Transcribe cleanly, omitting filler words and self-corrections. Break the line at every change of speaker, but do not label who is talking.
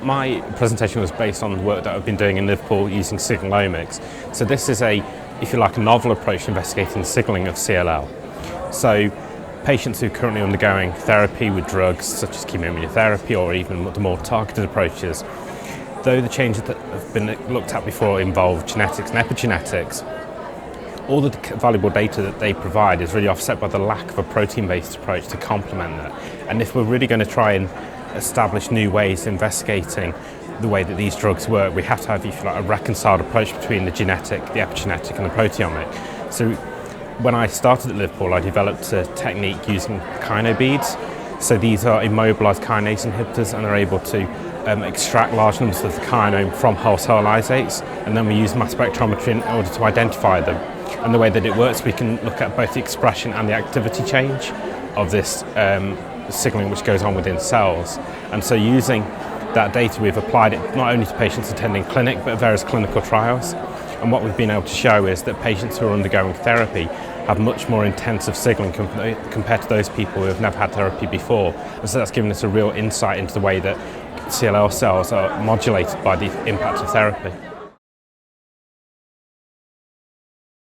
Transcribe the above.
my presentation was based on the work that I've been doing in Liverpool using Signal-omics. So this is a, if you like, a novel approach to investigating the signalling of CLL. So patients who are currently undergoing therapy with drugs such as chemoimmunotherapy or even the more targeted approaches, though the changes that have been looked at before involve genetics and epigenetics, all the valuable data that they provide is really offset by the lack of a protein-based approach to complement that. And if we're really going to try and establish new ways of investigating the way that these drugs work, we have to have, if you like, a reconciled approach between the genetic, the epigenetic and the proteomic. So when I started at Liverpool, I developed a technique using kinome beads. So these are immobilized kinase inhibitors, and they're able to extract large numbers of the kinome from whole cell lysates, and then we use mass spectrometry in order to identify them. And the way that it works, we can look at both the expression and the activity change of this signaling which goes on within cells. And so using that data, we've applied it not only to patients attending clinic, but various clinical trials. And what we've been able to show is that patients who are undergoing therapy have much more intensive signaling compared to those people who have never had therapy before. And so that's given us a real insight into the way that CLL cells are modulated by the impact of therapy.